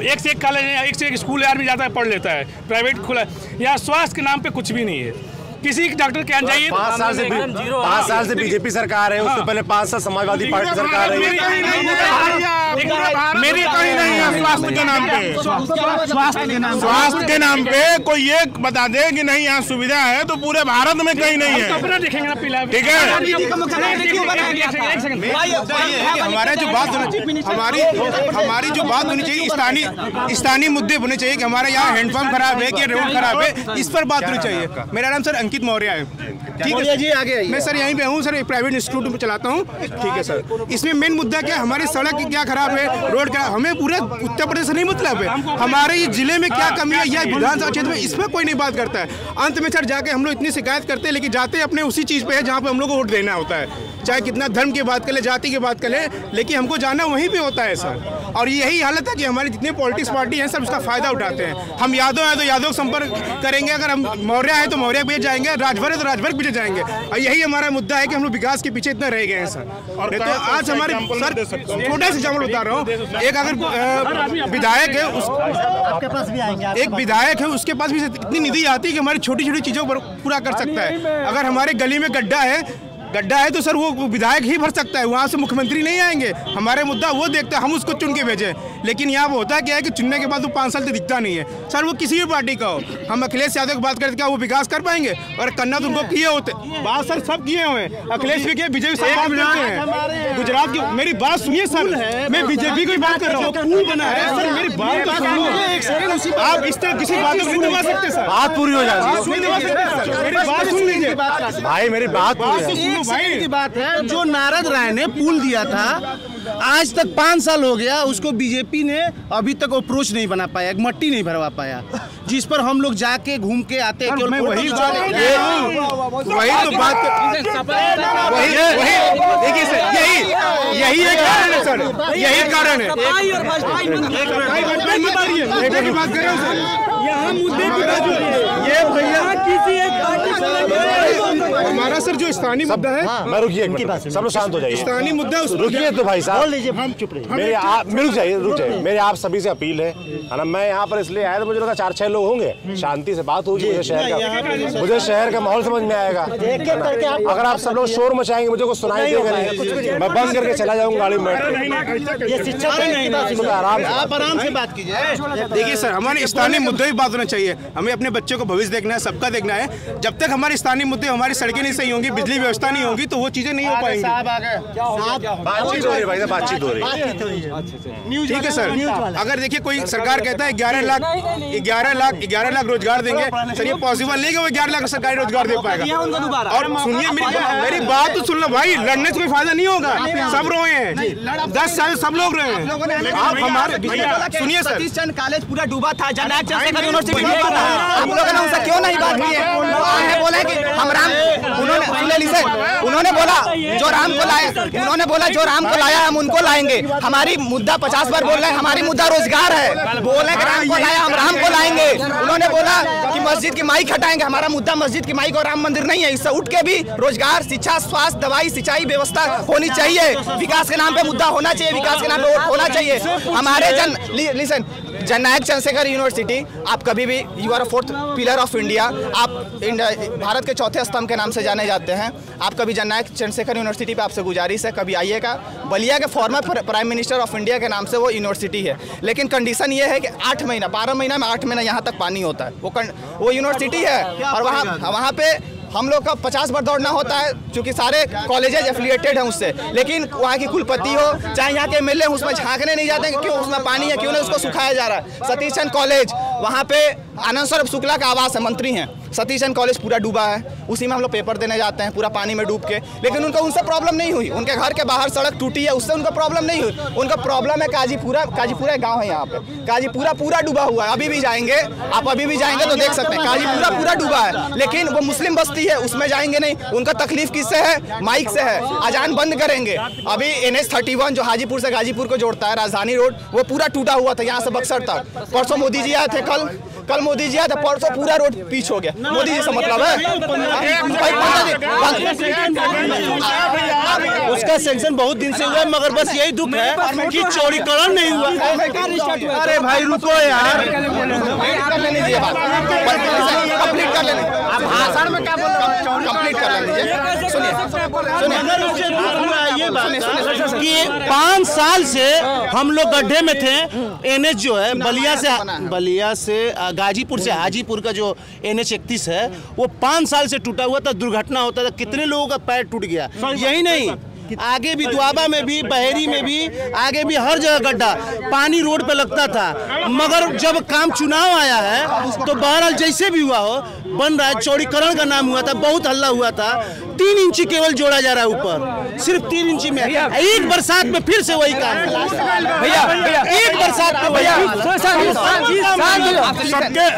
एक से एक कॉलेज है, एक से एक स्कूल है, आदमी जाता है पढ़ लेता है, प्राइवेट खुला है। यहाँ स्वास्थ्य के नाम पे कुछ भी नहीं है। किसी डॉक्टर के यहाँ जाइए। 5 साल से बीजेपी सरकार है, उससे पहले 5 साल समाजवादी पार्टी सरकार है। मेरी कहीं नहीं है स्वास्थ्य के नाम पे, स्वास्थ्य के नाम पे कोई ये बता दे कि नहीं यहाँ सुविधा है, तो पूरे भारत में कहीं नहीं है। ठीक है, हमारा जो बात हमारी जो बात होनी चाहिए स्थानीय मुद्दे होने चाहिए कि हमारे यहाँ हैंडपम्प खराब है कि रोड खराब है, इस पर बात होनी चाहिए। मेरा नाम सर अंकित मौर्य है। ठीक है जी, आगे मैं सर यहीं पे हूँ सर, एक प्राइवेट इंस्टीट्यूट में चलाता हूँ। ठीक है सर, इसमें मेन मुद्दा क्या, हमारी सड़क क्या खराब है, रोड खराब, हमें पूरे उत्तर प्रदेश से नहीं मतलब है, हमारे ये जिले में क्या कमी है या विधानसभा क्षेत्र में, इसमें कोई नहीं बात करता है। अंत में सर जाके हम लोग इतनी शिकायत करते हैं, लेकिन जाते अपने उसी चीज़ पे है जहाँ पे हम लोग को वोट देना होता है। चाहे कितना धर्म की बात करें, जाति की बात करें, लेकिन हमको जाना वहीं पे होता है सर। और यही हालत है कि हमारी जितनी पॉलिटिक्स पार्टी हैं सब उसका फायदा उठाते हैं। हम यादव हैं तो यादव संपर्क करेंगे, अगर हम मौर्य हैं तो मौर्य पे जाएंगे, राजभर है तो राजभर पीछे जाएंगे। और यही हमारा मुद्दा है कि हम लोग विकास के पीछे इतना रह गए हैं सर। नहीं तो आज हमारे सर छोटा सा एग्जाम्पल बता रहा हूँ, एक अगर विधायक है, आपके पास भी आएंगे, एक विधायक है उसके पास भी इतनी निधि आती है कि हमारी छोटी छोटी चीज़ों पर पूरा कर सकता है। अगर हमारे गली में गड्ढा है तो सर वो विधायक ही भर सकता है, वहाँ से मुख्यमंत्री नहीं आएंगे। हमारे मुद्दा वो देखते हैं, हम उसको चुन के भेजें। लेकिन यहाँ वो होता क्या है कि चुनने के बाद वो 5 साल से दिखता नहीं है सर, वो किसी भी पार्टी का हो। हम अखिलेश यादव की बात करते क्या वो विकास कर पाएंगे? और करना तो उनको किए होते, बात सर सब किए हुए हैं, अखिलेश भी किए, बीजेपी सब बात करते हैं। गुजरात की मेरी बात सुनिए सर, मैं बीजेपी की बात कर रहा हूँ, पुल बना है सर, मेरी बात तो सुनो। आप इस तरह किसी बात को नहीं दबा सकते सर, बात पूरी हो जाती है, मेरी बात सुन लीजिए भाई, मेरी बात की बात है। जो नारद राय ने पुल दिया था आज तक 5 साल हो गया, उसको बीजेपी ने अभी तक अप्रोच नहीं बना पाया, मट्टी नहीं भरवा पाया, जिस पर हम लोग जाके घूम के आते हैं। मैं वही तो बात देखिए सर, यही एक कारण है सर, यही कारण है। बात कर रहे हो सर, यहाँ मुद्दे की बात हो रही है। ये भैया किसी एक पार्टी हमारा सर जो स्थानीय मुद्दा है, मैं रुकिए, सब लोग शांत हो जाइए। स्थानीय मुद्दा रुकिए तो भाई साहब, हम चुप रहिए। रुक जाइए। मेरे आप सभी से अपील है ना, मैं यहाँ पर इसलिए आया था, मुझे लगा 4-6 लोग होंगे, शांति से बात होगी, मुझे शहर का माहौल समझ में आएगा। अगर आप सब लोग शोर मचाएंगे मुझे कुछ सुनाई देगा नहीं, मैं बंद करके चला जाऊंगा गाड़ी में। आप आराम से बात कीजिए। देखिए सर, हमारे स्थानीय मुद्दे की बात होना चाहिए, हमें अपने बच्चों को भविष्य देखना है, सबका देखना है। जब तक हमारे स्थानीय मुद्दे, हमारी सड़कें नहीं सही होंगी, बिजली व्यवस्था नहीं होगी, तो वो चीजें नहीं हो पाएंगी। बातचीत हो रही है भाई, बातचीत हो रही है। ठीक है सर, अगर देखिए कोई सरकार कहता है 11 लाख रोजगार देंगे सर, ये पॉसिबल नहीं कि वो 11 लाख सरकारी रोजगार दे पाएगा। और सुनिए मेरी बात तो सुन लो भाई, लड़ने से कोई फायदा नहीं होगा, सब रोए हैं 10 साल सब लोग रोए हैं। आप हमारे सुनिए सर, सतीश चंद्र कॉलेज पूरा डूबा था, जननायक चंद्रशेखर यूनिवर्सिटी डूबा था, हम लोगों ने उनसे क्यों नहीं बात की है? बोले कि हम राम, उन्होंने बोला जो राम को लाया हम उनको लाएंगे। हमारी मुद्दा 50 बार बोल रहे हैं, हमारी मुद्दा रोजगार है, बोले कि राम को लाया हम राम को लाएंगे। उन्होंने बोला कि मस्जिद की माइक हटाएंगे, हमारा मुद्दा मस्जिद की माइक और राम मंदिर नहीं है। इससे उठ के भी रोजगार, शिक्षा, स्वास्थ्य, दवाई, सिंचाई व्यवस्था होनी चाहिए। विकास के नाम पे मुद्दा होना चाहिए, विकास के नाम पे वोट होना चाहिए। हमारे जननायक चंद्रशेखर यूनिवर्सिटी, आप कभी भी you are 4th pillar of India, आप भारत के 4थे स्तंभ के नाम से जाने जाते हैं। आप कभी जननायक चंद्रशेखर यूनिवर्सिटी पे आपसे गुजारिश है, कभी आइएगा। बलिया के former prime minister of India के नाम से वो यूनिवर्सिटी है, लेकिन कंडीशन ये है कि 8 महीना 12 महीना में 8 महीना यहाँ तक पानी होता है। वो यूनिवर्सिटी है और वहाँ पे हम लोग का 50 बार दौड़ना होता है, क्योंकि सारे कॉलेजेज एफिलिएटेड हैं उससे। लेकिन वहाँ की कुलपति हो चाहे यहाँ के एमएलए, उसमें झांकने नहीं जाते कि क्यों उसमें पानी है, क्यों नहीं उसको सुखाया जा रहा है। सतीश चंद्र कॉलेज, वहाँ पे आनंद स्वरूप शुक्ला का आवास है, मंत्री हैं। सतीश चंद्र कॉलेज पूरा डूबा है, उसी में हम लोग पेपर देने जाते हैं, पूरा पानी में डूब के। लेकिन उनसे प्रॉब्लम नहीं हुई, उनके घर के बाहर सड़क टूटी है, उससे उनको प्रॉब्लम नहीं हुई। उनका प्रॉब्लम है काजीपुरा गाँव है यहाँ पे, काजीपुरा पूरा डूबा हुआ है। अभी भी जाएंगे, आप अभी भी जाएंगे तो देख सकते हैं, काजीपुरा पूरा डूबा है। लेकिन वो मुस्लिम बस्ती है, उसमें जाएंगे नहीं। उनका तकलीफ किससे है? माइक से है। अजान बंद करेंगे। अभी NH-31 जो हाजीपुर से गाजीपुर को जोड़ता है, राजधानी रोड, वो पूरा टूटा हुआ था यहाँ से बक्सर तक। परसों मोदी जी आए थे, कल मोदी जी आए थे, परसों पूरा रोड पीछ हो गया। मोदी जी से मतलब है उसका सेंक्शन बहुत दिन से हुआ है, मगर बस यही दुख है कि चौड़ीकरण नहीं हुआ। अरे भाई रुको यार, कंप्लीट कर लेने भाषण में क्या बोल रहे हो? कंप्लीट कर लीजिए। सुनिए कि 5 साल से हम लोग गड्ढे में थे। NH जो है बलिया से गाजीपुर से हाजीपुर का जो NH 31 है वो 5 साल से टूटा हुआ था, दुर्घटना होता था, कितने लोगों का पैर टूट गया। यही नहीं, आगे भी दुआबा में भी, बहेरी में भी, आगे भी हर जगह गड्ढा, पानी रोड पे लगता था। मगर जब काम चुनाव आया है तो बहरहाल जैसे भी हुआ हो बन रहा है। चौड़ीकरण का नाम हुआ था, बहुत हल्ला हुआ था, 3 इंची केवल जोड़ा जा रहा है ऊपर, सिर्फ 3 इंची में। एक बरसात में फिर से वही काम, भैया एक बरसात में वही।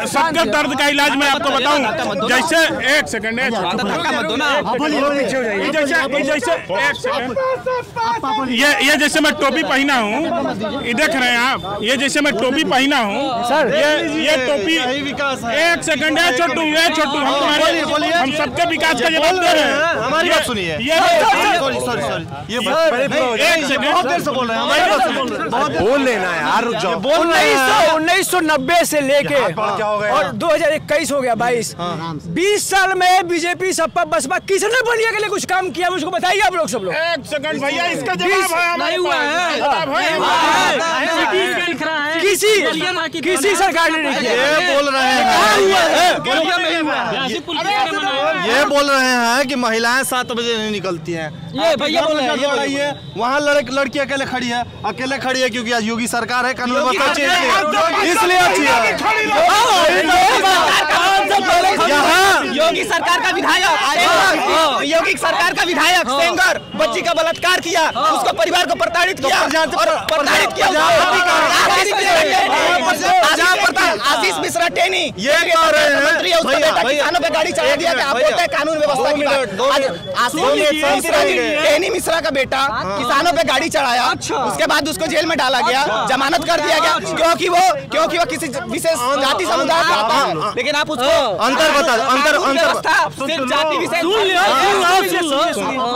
सबके दर्द का इलाज मैं आपको बताऊं। जैसे एक सेकंड, ये जैसे मैं टोपी पहना हूँ, ये देख रहे हैं आप, ये जैसे मैं टोपी पहना हूँ सर, ये टोपी, एक सेकंड है छोटू, हम सबके विकास का जवाब दे रहे हैं। हमारी बात सुनिए। बोल लेना यार, रुक जाओ। 1990 से लेके और 2021 हो गया 22 साल में बीजेपी सपा बसपा किसने बलिया के लिए कुछ काम किया मुझको बताइए आप लोग सब लोग। एक सेकंड भैया, इसका जवाब है नहीं हुआ है, किसी सरकार ने नहीं किया। ये बोल रहे हैं कि महिलाएं 7 बजे नहीं निकलती हैं। ये भैया बोल रहे हैं वहाँ लड़की अकेले खड़ी है क्योंकि आज योगी सरकार है, कानून व्यवस्था चेंज है, इसलिए अच्छी है। योगी सरकार का विधायक सेंगर बच्ची का बलात्कार किया, उसको परिवार को प्रताड़ित किया और प्रताड़ित किया। आशीष मिश्रा टेनी ये कह रहे हैं मंत्री है, उसका बेटा किसानों पे गाड़ी चढ़ा दिया। आप बोलते हैं कानून व्यवस्था की बात। आशीष टेनी मिश्रा का बेटा किसानों पे गाड़ी चढ़ाया, उसके बाद उसको जेल में डाला गया, जमानत कर दिया गया क्योंकि वो किसी विशेष जाति समुदाय का आता है। लेकिन आप उसको अंतर बता, सिर्फ जाति विशेष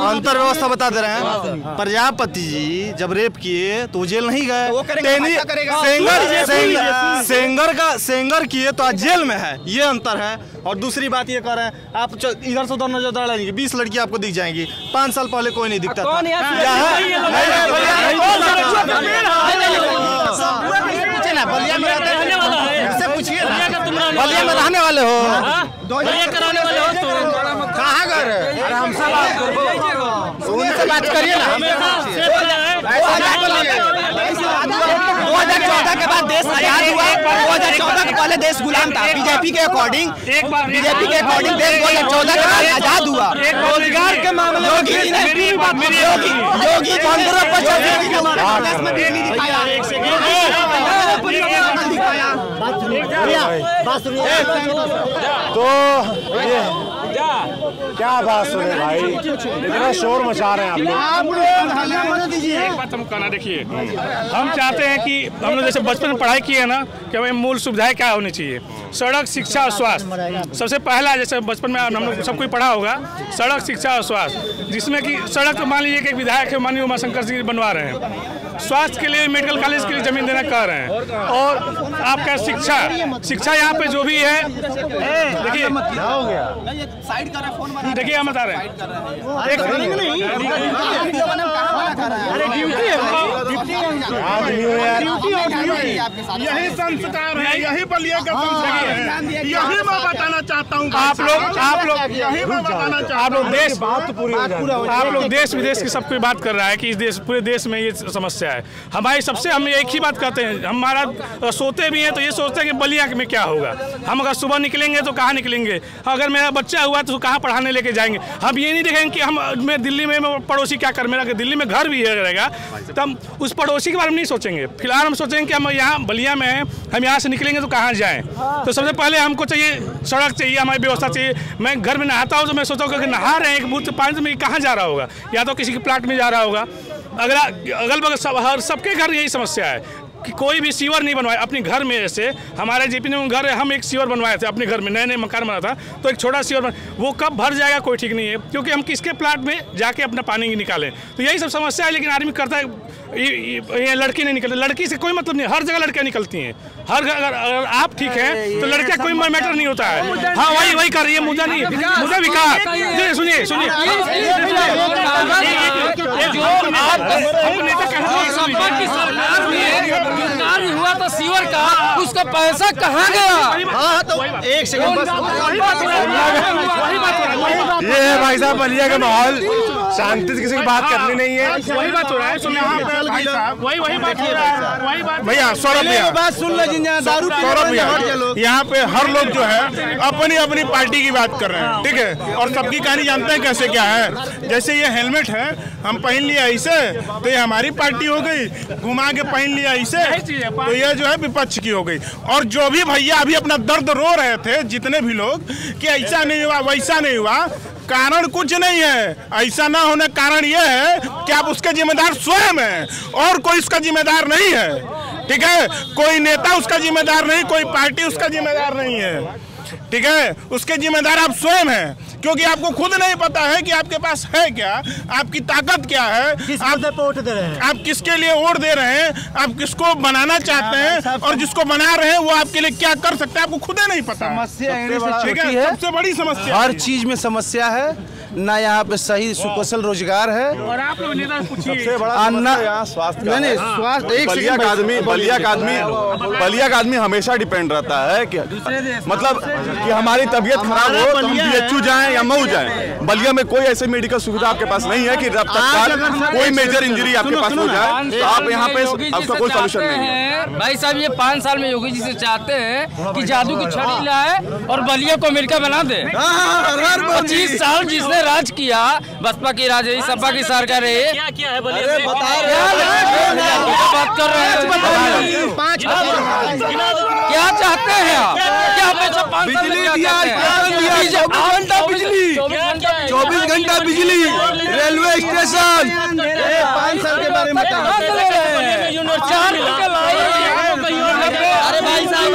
अंतर व्यवस्था बता दे रहे हैं। प्रजापति जी जब रेप किए तो जेल नहीं गए, सेंगर किए तो आज जेल में है, ये अंतर है। और दूसरी बात ये कह रहे हैं आप इधर से उधर नजर डालेंगे 20 लड़की आपको दिख जाएंगी, 5 साल पहले कोई नहीं दिखता था। बलिया में रहने वाले हो, कहाँ घर है? हमसे बात करो, उनसे बात करिए ना। 2014 के बाद देश आजाद हुआ, 2014 के पहले देश गुलाम था। बीजेपी के अकॉर्डिंग देश 2014 के बाद आजाद हुआ। रोजगार के मामले योगी 15-25 तो ये क्या बात सुने भाई, इतना शोर मचा रहे हैं आप लोग। एक बात हम कहना, देखिए हम चाहते हैं कि हम लोग जैसे बचपन में पढ़ाई किए ना कि हमें मूल सुविधाएं क्या होनी चाहिए, सड़क, शिक्षा और स्वास्थ्य। सबसे पहला जैसे बचपन में हम लोग सब कोई पढ़ा होगा, सड़क, शिक्षा और स्वास्थ्य, जिसमें कि सड़क मान लीजिए कि एक विधायक है माननीय उमाशंकर जी बनवा रहे हैं, स्वास्थ्य के लिए मेडिकल कॉलेज के लिए जमीन देना कह रहे हैं, और आपका शिक्षा यहाँ पे जो भी है, देखिए देखिए हम बता रहे हैं, यही संस्कार है, यही बलिया का संस्कार है, यही मैं बताना चाहता हूँ। आप लोग देश विदेश की सब कोई बात कर रहा है कि इस पूरे देश में ये समस्या है। हमारी सबसे हम एक ही बात कहते हैं, हमारा सोते भी हैं तो ये सोचते हैं कि बलिया में क्या होगा। हम अगर सुबह निकलेंगे तो कहाँ निकलेंगे, अगर मेरा बच्चा हुआ तो कहाँ पढ़ाने लेके जाएंगे। हम ये नहीं देखेंगे कि मैं दिल्ली में पड़ोसी क्या कर, मेरा दिल्ली में घर भी रहेगा तो हम उस पड़ोसी के बारे में नहीं सोचेंगे। फिलहाल हम सोचेंगे कि हम यहाँ बलिया में हैं, हम यहाँ से निकलेंगे तो कहाँ जाएँ। तो सबसे पहले हमको चाहिए सड़क चाहिए, हमारी व्यवस्था चाहिए। मैं घर में नहाता हूँ तो मैं सोचता हूँ कि नहा रहे हैं एक बूथ पानी, तो मैं कहाँ जा रहा होगा, या तो किसी के प्लाट में जा रहा होगा। अगल बगल सबके घर यही समस्या है कि कोई भी सीवर नहीं बनवाया अपने घर में। जैसे हमारे जेपी में घर है, हम एक सीवर बनवाए थे अपने घर में, नए मकान बना था तो एक छोटा सीवर वो कब भर जाएगा कोई ठीक नहीं है, क्योंकि हम किसके प्लाट में जाके अपना पानी निकालें। तो यही सब समस्या है, लेकिन आदमी करता है ये लड़की नहीं निकलती, लड़की से कोई मतलब नहीं, हर जगह लड़कियां निकलती हैं, हर अगर आप ठीक है तो लड़कियां कोई मैटर नहीं होता है। हाँ वही कर रही है, मुद्दा नहीं, मुद्दा विकास। सुनिए हुआ तो सीवर का उसका पैसा कहाँ गया? हाँ तो एक सेकंड बस, ये है भाई साहब बलिया का माहौल, शांति से किसी की बात करनी नहीं है। वही बात हो रहा है, वही बात हो रहा है भैया। सौरभ भैया बात सुन लो जिन दारू सौरभ भैया, यहाँ पे हर लोग जो है अपनी अपनी पार्टी की बात कर रहे हैं, ठीक है, और सबकी कहानी जानते हैं कैसे क्या है। जैसे ये हेलमेट है, हम पहन लिया ऐसे तो ये हमारी पार्टी हो गई, घुमा के पहन लिया ऐसे तो ये जो है विपक्ष की हो गई। और जो भी भैया अभी अपना दर्द रो रहे थे, जितने भी लोग कि ऐसा नहीं हुआ वैसा नहीं हुआ, कारण कुछ नहीं है। ऐसा ना होने कारण यह है कि आप उसके जिम्मेदार स्वयं हैं और कोई उसका जिम्मेदार नहीं है, ठीक है। कोई नेता उसका जिम्मेदार नहीं, कोई पार्टी उसका जिम्मेदार नहीं है, ठीक है। उसके जिम्मेदार आप स्वयं हैं, क्योंकि आपको खुद नहीं पता है कि आपके पास है क्या, आपकी ताकत क्या है, आप किसके लिए वोट दे रहे हैं, आप किसको बनाना चाहते हैं, और जिसको बना रहे हैं वो आपके लिए क्या कर सकते हैं, आपको खुद ही नहीं पता। समस्या सबसे बड़ी समस्या, हर चीज में समस्या है, ना यहाँ पे सही सुकुशल रोजगार है। और आप लोग नेता पूछिए, सबसे बड़ा यहाँ स्वास्थ्य नहीं स्वास्थ्य, एक बलिया का आदमी हमेशा डिपेंड रहता है कि मतलब कि हमारी तबीयत खराब हो तो हम BHU जाएं या मऊ जाएं। बलिया में कोई ऐसे मेडिकल सुविधा आपके पास नहीं है कि तत्काल कोई मेजर इंजरी आपके पास हो जाए तो आप यहाँ पे आपका कोई सोल्यूशन नहीं है। भाई साहब ये 5 साल में योगी जी से चाहते हैं कि जादू की छड़ी लाए और बलिया को अमेरिका बना दे। 25 साल जिसने राज किया, बसपा की राज रही, सपा की सरकार है, क्या किया है बात कर रहे हैं? क्या चाहते हैं आप? क्या पैसा 5 साल में क्या चाहते हैं? बिजली 24 घंटा बिजली, रेलवे स्टेशन, 5 साल के बारे में अरे भाई साहब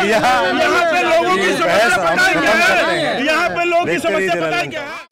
यहाँ पे लोगों की समस्या पता है क्या है? यहाँ पे लोगों की समस्या पता है क्या है?